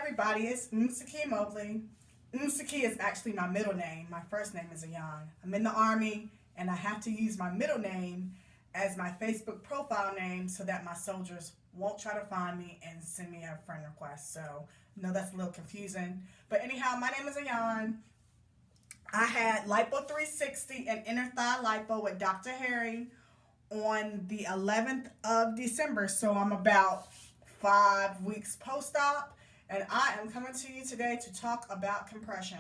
everybody, it's Umsaki Mobley. Umsaki is actually my middle name. My first name is Ayan. I'm in the Army, and I have to use my middle name as my Facebook profile name so that my soldiers won't try to find me and send me a friend request. So, I know that's a little confusing. But anyhow, my name is Ayan. I had Lipo 360 and inner thigh lipo with Dr. Harry on the 11th of December. So I'm about 5 weeks post-op, and I am coming to you today to talk about compression.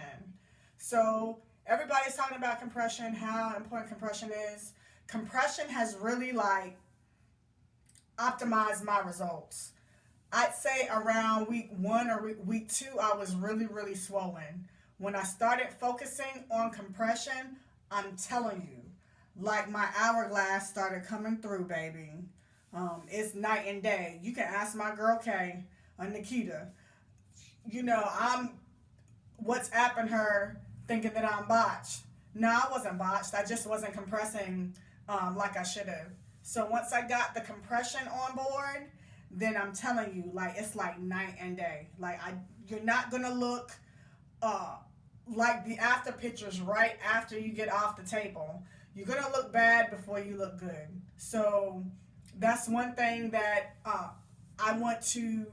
So everybody's talking about compression, how important compression is. Compression has really optimized my results. I'd say around week 1 or week 2, I was really swollen. When I started focusing on compression, I'm telling you, my hourglass started coming through, baby. It's night and day. You can ask my girl Kay or Nikita. I'm WhatsApping her thinking that I'm botched. No, I wasn't botched. I just wasn't compressing like I should have. So once I got the compression on board, then I'm telling you, it's like night and day. You're not gonna look like the after pictures right after you get off the table. You're gonna look bad before you look good. So that's one thing that I want to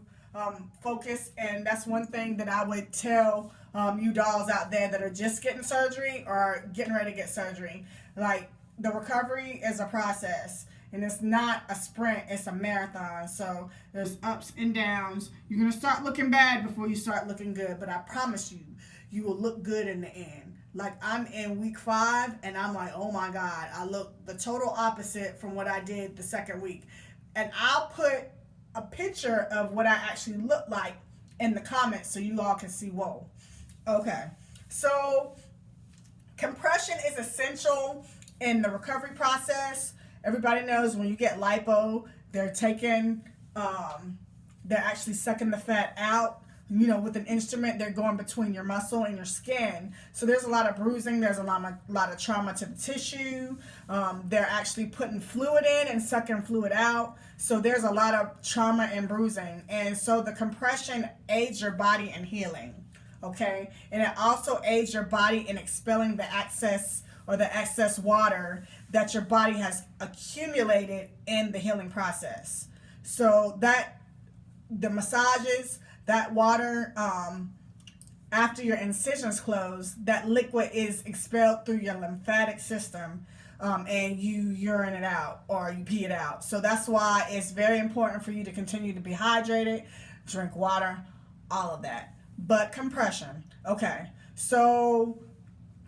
focus, and that's one thing that I would tell you dolls out there that are just getting surgery or getting ready to get surgery. The recovery is a process, and it's not a sprint, it's a marathon. So there's ups and downs. You're gonna start looking bad before you start looking good, but I promise you, you will look good in the end. I'm in week 5, and I'm like, oh my God, I look the total opposite from what I did the second week. And I'll put a picture of what I actually look like in the comments so you all can see, whoa. Okay, so compression is essential in the recovery process. Everybody knows when you get lipo, they're actually sucking the fat out. With an instrument, they're going between your muscle and your skin. So there's a lot of bruising. There's a lot of trauma to the tissue. They're actually putting fluid in and sucking fluid out. So there's a lot of trauma and bruising. And so the compression aids your body in healing. Okay? And it also aids your body in expelling the excess water that your body has accumulated in the healing process. So the massages, that water, after your incisions close, that liquid is expelled through your lymphatic system, and you urine it out or you pee it out. So that's why it's very important for you to continue to be hydrated, drink water, all of that. But compression, okay. So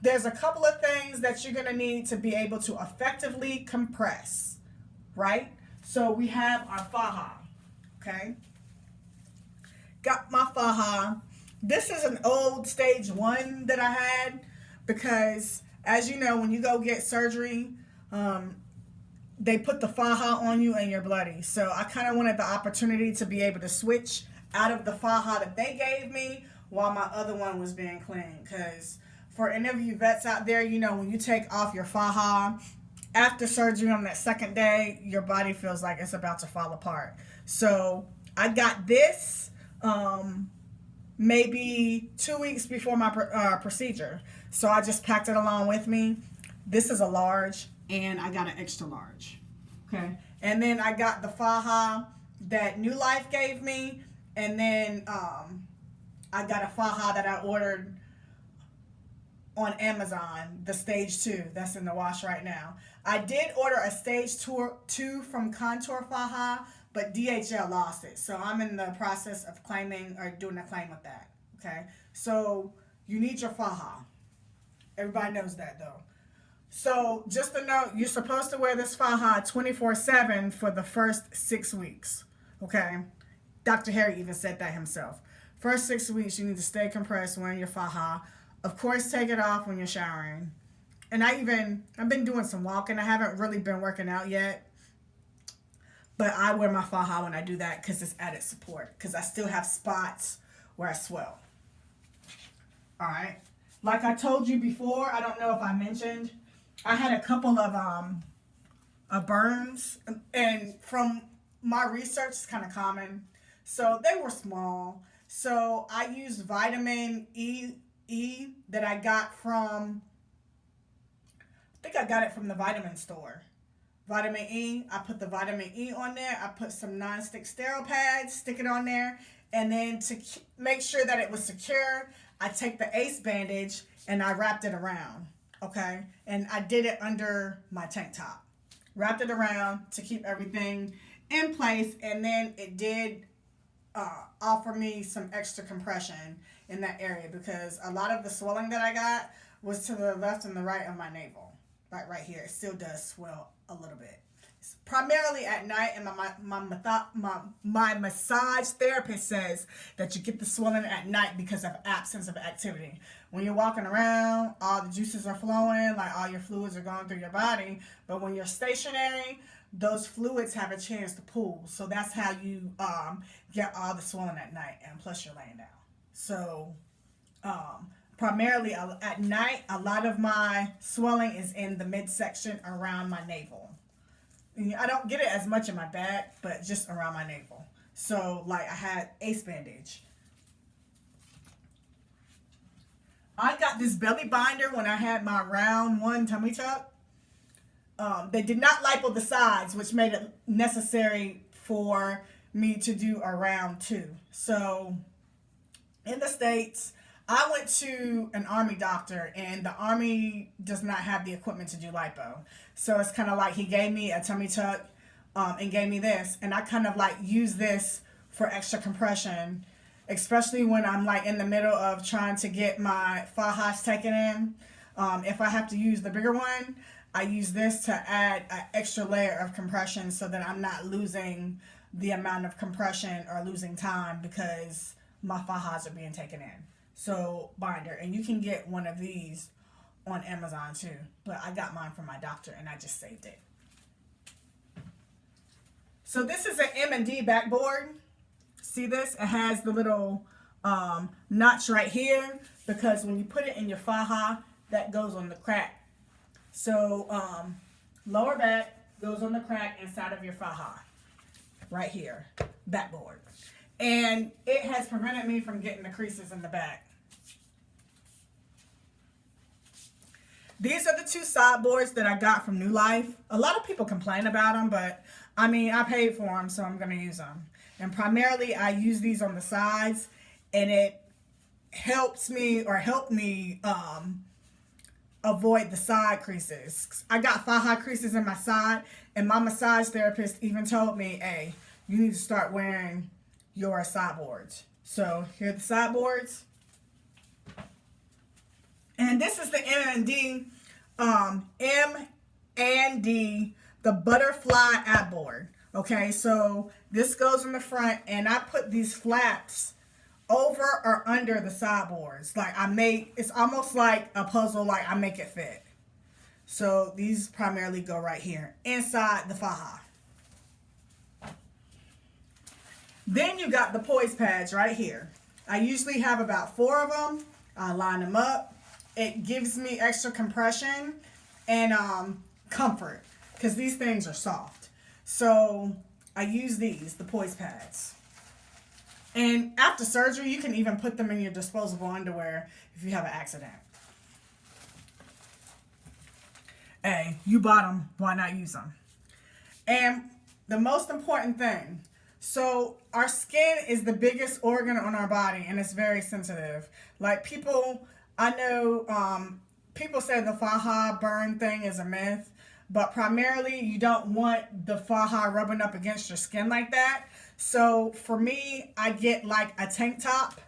there's a couple of things that you're going to need to be able to effectively compress, right? So we have our faja, okay? Got my faja. This is an old stage 1 that I had because, as you know, when you go get surgery, they put the faja on you and you're bloody. So I kind of wanted the opportunity to be able to switch out of the faja that they gave me while my other one was being cleaned. Because for any of you vets out there, when you take off your faja after surgery on that second day, your body feels like it's about to fall apart. So I got this maybe 2 weeks before my procedure. So I just packed it along with me. This is a large, and I got an extra large. Okay. And then I got the faja that New Life gave me, and then I got a faja that I ordered on Amazon, the stage 2 that's in the wash right now. I did order a stage 2 from Contour Faja, but DHL lost it. So I'm in the process of claiming or doing a claim with that. Okay. So you need your faja. Everybody knows that though. So just to note, you're supposed to wear this faja 24/7 for the first 6 weeks. Okay. Dr. Harry even said that himself. First 6 weeks, you need to stay compressed wearing your faja. Of course, take it off when you're showering. And I've been doing some walking. I haven't really been working out yet. But I wear my faja when I do that because it's added support. Because I still have spots where I swell. All right. Like I told you before, I don't know if I mentioned, I had a couple of burns. And from my research, it's kind of common. So they were small. So I used vitamin E that I got from, I think I got it from the vitamin store. Vitamin E, I put the vitamin E on there. I put some non-stick sterile pads, stick it on there. And then to make sure that it was secure, I take the ace bandage and I wrapped it around. Okay. And I did it under my tank top. Wrapped it around to keep everything in place. And then it did offer me some extra compression in that area because a lot of the swelling that I got was to the left and the right of my navel. Right here. It still does swell a little bit. It's primarily at night, and my massage therapist says that you get the swelling at night because of absence of activity. When you're walking around, all the juices are flowing, like all your fluids are going through your body. But when you're stationary, those fluids have a chance to pool. So that's how you get all the swelling at night, and plus you're laying down. So primarily at night, a lot of my swelling is in the midsection around my navel. I don't get it as much in my back, but just around my navel. So, like, I had ace bandage. I got this belly binder when I had my round one tummy tuck. They did not lipo the sides, which made it necessary for me to do a round two. So, in the States, I went to an Army doctor, and the Army does not have the equipment to do lipo. So it's kind of like he gave me a tummy tuck and gave me this. And I kind of like use this for extra compression, especially when I'm like in the middle of trying to get my fajas taken in. If I have to use the bigger one, I use this to add an extra layer of compression so that I'm not losing the amount of compression or losing time because my fajas are being taken in. So binder, and you can get one of these on Amazon too, but I got mine from my doctor and I just saved it. So this is an M&D backboard. See this? It has the little notch right here because when you put it in your faja, that goes on the crack. So lower back goes on the crack inside of your faja right here, backboard. And it has prevented me from getting the creases in the back. These are the two sideboards that I got from New Life. A lot of people complain about them, but I mean, I paid for them, so I'm going to use them. And primarily, I use these on the sides, and it helped me avoid the side creases. I got faja creases in my side, and my massage therapist even told me, hey, you need to start wearing your sideboards. So here are the sideboards. And this is the M&D, the butterfly ab board. Okay, so this goes in the front, and I put these flaps over or under the sideboards. Like it's almost like a puzzle, like I make it fit. So these primarily go right here, inside the faja. Then you got the poise pads right here. I usually have about 4 of them. I line them up. It gives me extra compression and comfort because these things are soft. So I use these, the poise pads. And after surgery, you can even put them in your disposable underwear if you have an accident. Hey, you bought them, why not use them? And the most important thing, so our skin is the biggest organ on our body, and it's very sensitive. Like I know people say the faja burn thing is a myth, but primarily you don't want the faja rubbing up against your skin like that. So for me, I get like a tank top,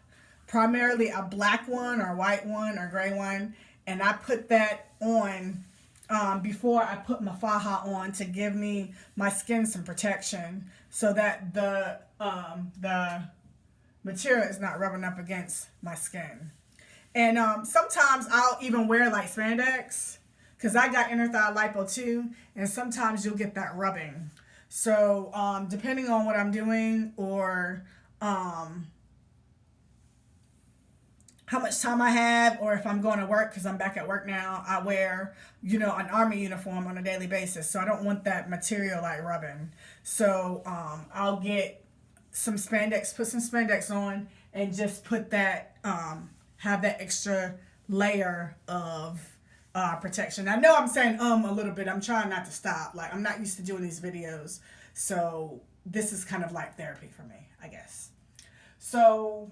primarily a black one or white one or gray one, and I put that on before I put my faja on to give my skin some protection so that the material is not rubbing up against my skin. And sometimes I'll even wear like spandex because I got inner thigh lipo too, and sometimes you'll get that rubbing. So depending on what I'm doing or how much time I have, or if I'm going to work, because I'm back at work now, I wear, an Army uniform on a daily basis. So I don't want that material like rubbing. So I'll get some spandex, put some spandex on, and just put that, have that extra layer of protection. I know I'm saying a little bit. I'm trying not to stop. Like, I'm not used to doing these videos, so this is kind of like therapy for me, I guess. So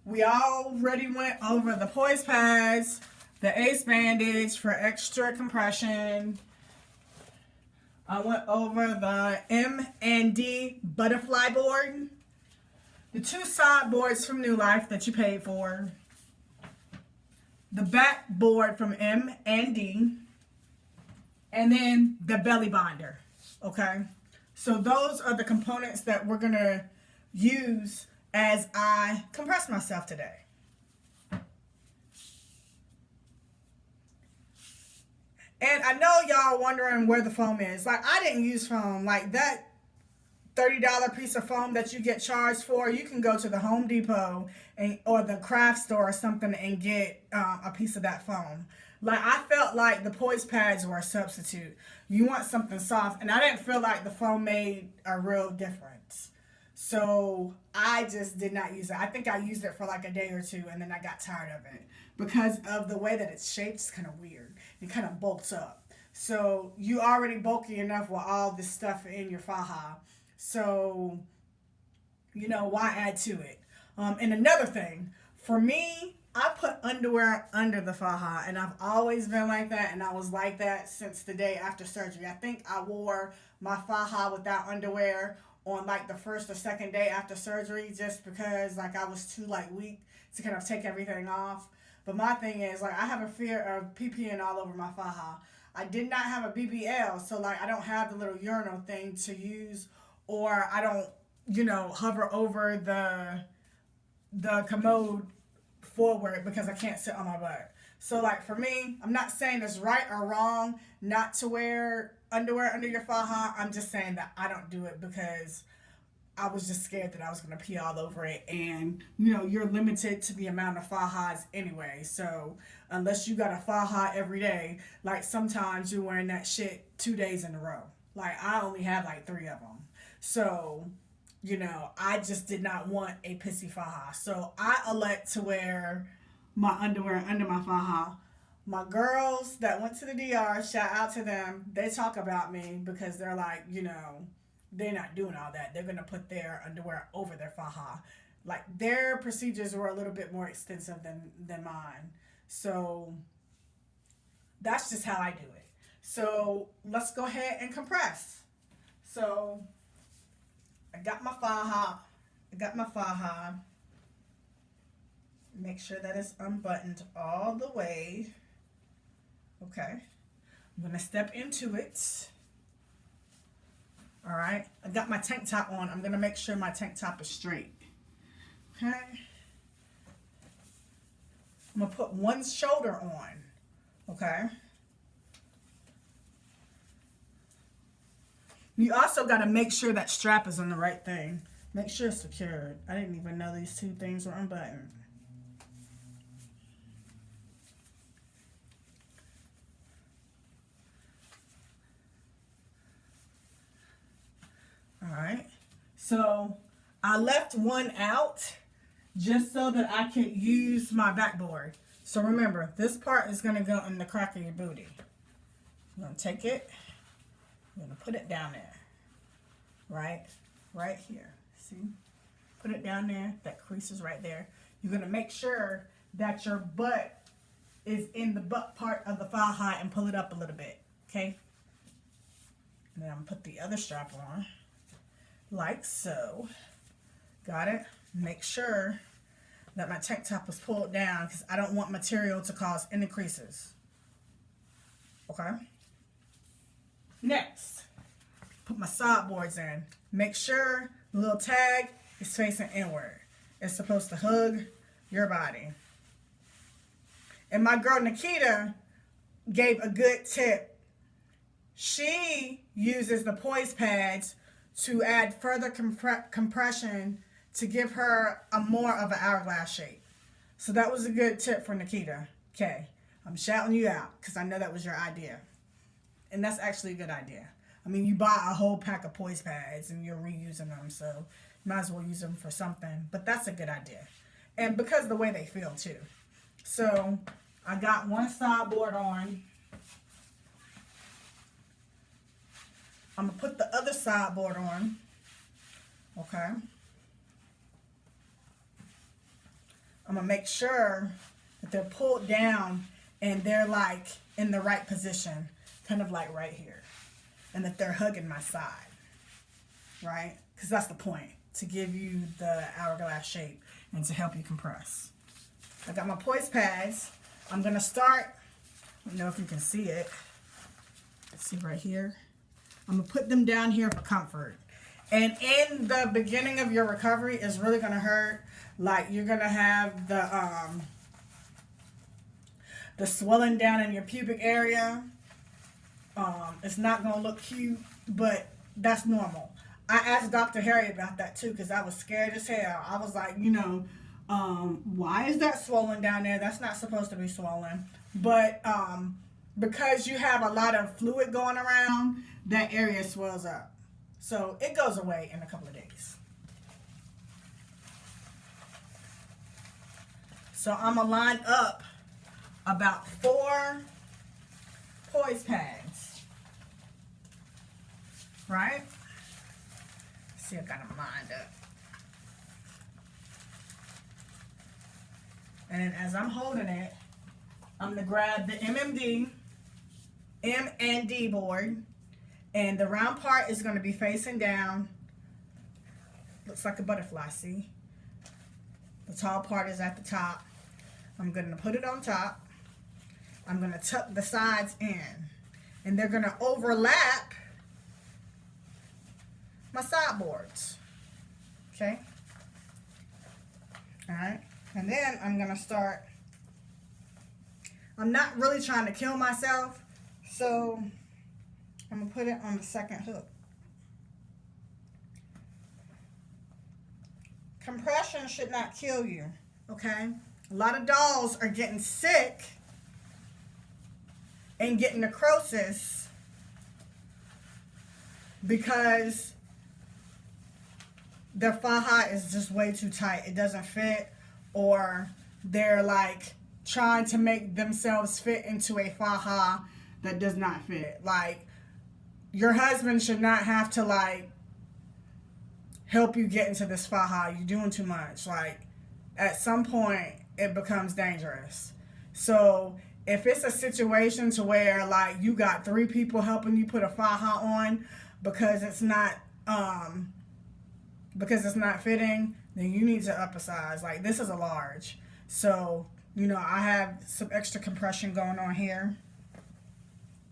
we already went over the poise pads, the ace bandage for extra compression. I went over the M&D butterfly board, the 2 side boards from New Life that you paid for, the back board from M&D, and then the belly binder. Okay, so those are the components that we're gonna use as I compress myself today. And I know y'all wondering where the foam is. Like, I didn't use foam. Like, that $30 piece of foam that you get charged for, you can go to the Home Depot or the craft store or something and get a piece of that foam. Like, I felt like the poise pads were a substitute. You want something soft, and I didn't feel like the foam made a real difference. So I just did not use it. I think I used it for like a day or two, and then I got tired of it because of the way that it's shaped. It's kind of weird. It kind of bulks up. So you already bulky enough with all this stuff in your faja. So, you know, why add to it? And another thing, for me, I put underwear under the faja, and I've always been like that, and I was like that since the day after surgery. I think I wore my faja without underwear on like the first or second day after surgery, just because like I was too like weak to kind of take everything off. But my thing is, like, I have a fear of pee-peeing all over my faja. I did not have a BBL, so like I don't have the little urinal thing to use, or I don't, you know, hover over the commode forward because I can't sit on my butt. So like for me, I'm not saying it's right or wrong not to wear underwear under your faja. I'm just saying that I don't do it because I was just scared that I was going to pee all over it. And, you know, you're limited to the amount of fajas anyway. So unless you got a faja every day, like sometimes you're wearing that shit 2 days in a row. Like I only have like 3 of them. So, you know, I just did not want a pissy faja. So I elect to wear my underwear under my faja. My girls that went to the DR, shout out to them. They talk about me because they're like, you know, they're not doing all that. They're going to put their underwear over their faja. Like, their procedures were a little bit more extensive than mine. So that's just how I do it. So let's go ahead and compress. So I got my faja. Make sure that it's unbuttoned all the way. Okay. I'm going to step into it. All right. I got my tank top on. I'm going to make sure my tank top is straight. Okay. I'm going to put one shoulder on. Okay. You also got to make sure that strap is on the right thing. Make sure it's secured. I didn't even know these 2 things were unbuttoned. Alright, so I left one out just so that I could use my backboard. So remember, this part is going to go in the crack of your booty. I'm going to take it, I'm going to put it down there, right here. See? Put it down there, that crease is right there. You're going to make sure that your butt is in the butt part of the faja and pull it up a little bit, okay? And then I'm going to put the other strap on. Like so. Got it? Make sure that my tank top is pulled down because I don't want material to cause any creases. Okay? Next, put my side boards in. Make sure the little tag is facing inward. It's supposed to hug your body. And my girl Nikita gave a good tip. She uses the poise pads to add further compression to give her a more of an hourglass shape. So that was a good tip for Nikita. Okay, I'm shouting you out because I know that was your idea. And that's actually a good idea. I mean, you buy a whole pack of poise pads and you're reusing them. So, Might as well use them for something. But that's a good idea. And because of the way they feel too. So I got one sideboard on. I'm going to put the other sideboard on. Okay. I'm going to make sure that they're pulled down and they're like in the right position. Kind of like right here. And that they're hugging my side. Right? Because that's the point. To give you the hourglass shape and to help you compress. I got my poise pads. I'm going to start. I don't know if you can see it. See right here. I'm going to put them down here for comfort. And in the beginning of your recovery, it's really going to hurt. Like you're going to have the swelling down in your pubic area. It's not going to look cute, but that's normal. I asked Dr. Harry about that too because I was scared as hell. I was like, why is that swollen down there? That's not supposed to be swollen. But because you have a lot of fluid going around, that area swells up. So it goes away in a couple of days. So I'm going to line up about 4 poise pads. Right? See, I got them lined up. And as I'm holding it, I'm going to grab the M and D board. And the round part is going to be facing down. Looks like a butterfly, see? The tall part is at the top. I'm going to put it on top. I'm going to tuck the sides in. And they're going to overlap my sideboards. Okay? Alright? And then I'm going to start. I'm not really trying to kill myself, so I'm going to put it on the second hook. Compression should not kill you, okay? A lot of dolls are getting sick and getting necrosis because their faja is just way too tight. It doesn't fit, or they're like trying to make themselves fit into a faja that does not fit. Like, your husband should not have to like help you get into this faja. You're doing too much. Like, at some point it becomes dangerous. So if it's a situation to where like you got 3 people helping you put a faja on because it's not fitting, then you need to up a size. Like, this is a large. So, I have some extra compression going on here.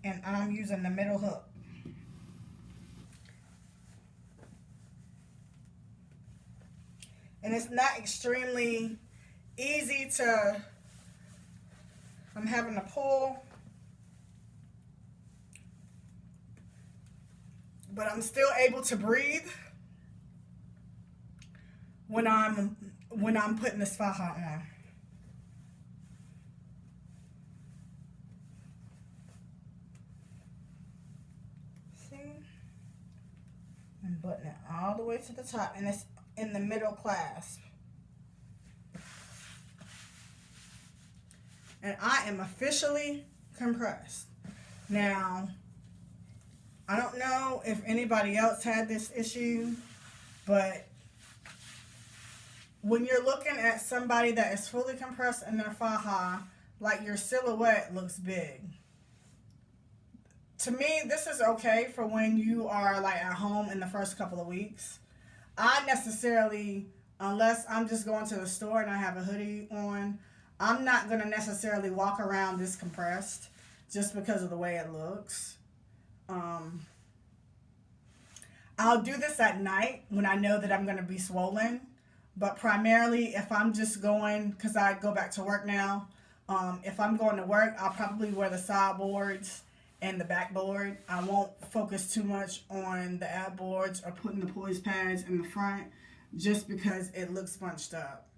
And I'm using the middle hook. And it's not extremely easy to, I'm having to pull. But I'm still able to breathe when I'm putting this faja on. See? I'm buttoning it all the way to the top, and it's in the middle clasp. And I am officially compressed. Now, I don't know if anybody else had this issue, but when you're looking at somebody that is fully compressed in their faja, like, your silhouette looks big. To me, this is okay for when you are like at home in the first couple of weeks. I necessarily, unless I'm just going to the store and I have a hoodie on, I'm not going to necessarily walk around this compressed just because of the way it looks. I'll do this at night when I know that I'm going to be swollen. But primarily, if I'm just going, because I go back to work now, if I'm going to work, I'll probably wear the sideboards and the backboard. I won't focus too much on the ab boards or putting the poise pads in the front just because it looks bunched up.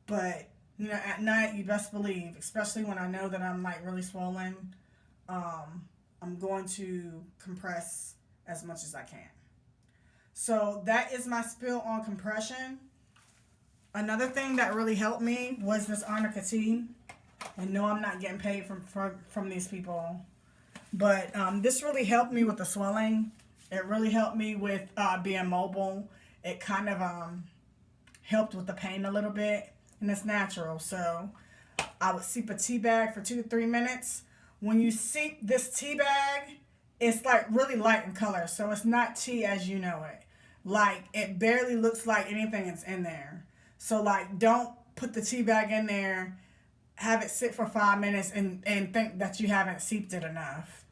But, at night, you best believe, especially when I know that I'm like really swollen, I'm going to compress as much as I can. So that is my spill on compression. Another thing that really helped me was this arnica tea. And no, I'm not getting paid from these people. But this really helped me with the swelling. It really helped me with being mobile. It kind of helped with the pain a little bit. And it's natural. So I would steep a tea bag for 2 to 3 minutes. When you steep this tea bag, it's like really light in color. So it's not tea as you know it. Like it barely looks like anything that's in there. So like don't put the tea bag in there, have it sit for 5 minutes and think that you haven't steeped it enough.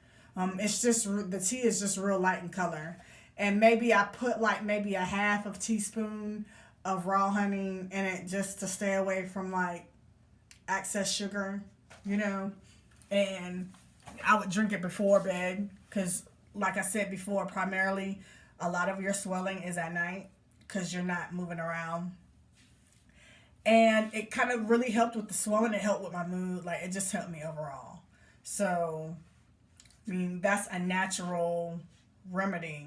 It's just, the tea is just real light in color. And maybe I put like maybe a half of teaspoon of raw honey in it just to stay away from like excess sugar, you know. And I would drink it before bed because, like I said before, primarily a lot of your swelling is at night because you're not moving around. And it kind of really helped with the swelling. It helped with my mood. Like, it just helped me overall. So, I mean, that's a natural remedy.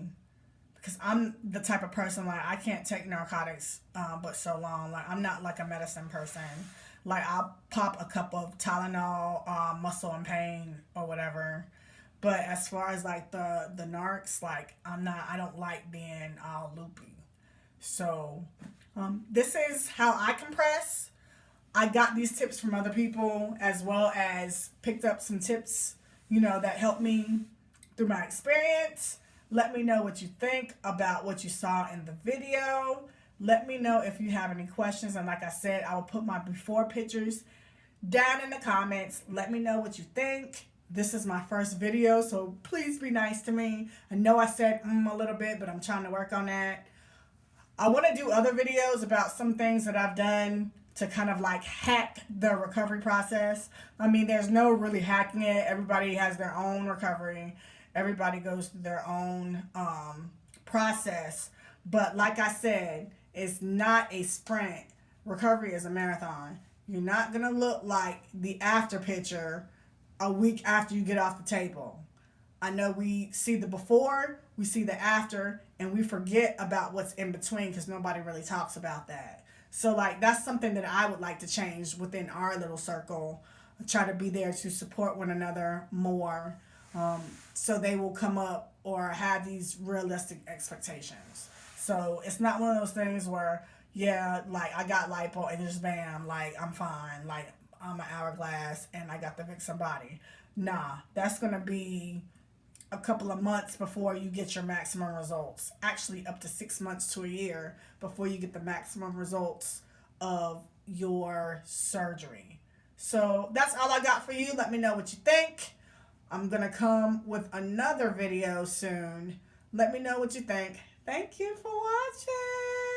Because I'm the type of person, like, I can't take narcotics but so long. Like, I'm not like a medicine person. Like, I'll pop a cup of Tylenol, muscle and pain, or whatever. But as far as, like, the narcs, like, I don't like being all loopy. So, this is how I compress. I got these tips from other people as well as picked up some tips, that helped me through my experience. Let me know what you think about what you saw in the video. Let me know if you have any questions. And like I said, I will put my before pictures down in the comments. Let me know what you think. This is my first video, so please be nice to me. I know I said a little bit, but I'm trying to work on that. I want to do other videos about some things that I've done to kind of like hack the recovery process. I mean, there's no really hacking it. Everybody has their own recovery. Everybody goes through their own process. But like I said, it's not a sprint. Recovery is a marathon. You're not going to look like the after picture a week after you get off the table. I know we see the before, we see the after, and we forget about what's in between because nobody really talks about that. So, like, that's something that I would like to change within our little circle. Try to be there to support one another more, so they will come up or have these realistic expectations. So, it's not one of those things where, yeah, like, I got lipo and just bam, like, I'm fine. Like, I'm an hourglass and I got to fix somebody. Nah, that's going to be a couple of months before you get your maximum results. Actually, up to 6 months to a year before you get the maximum results of your surgery. So that's all I got for you. Let me know what you think. I'm going to come with another video soon. Let me know what you think. Thank you for watching.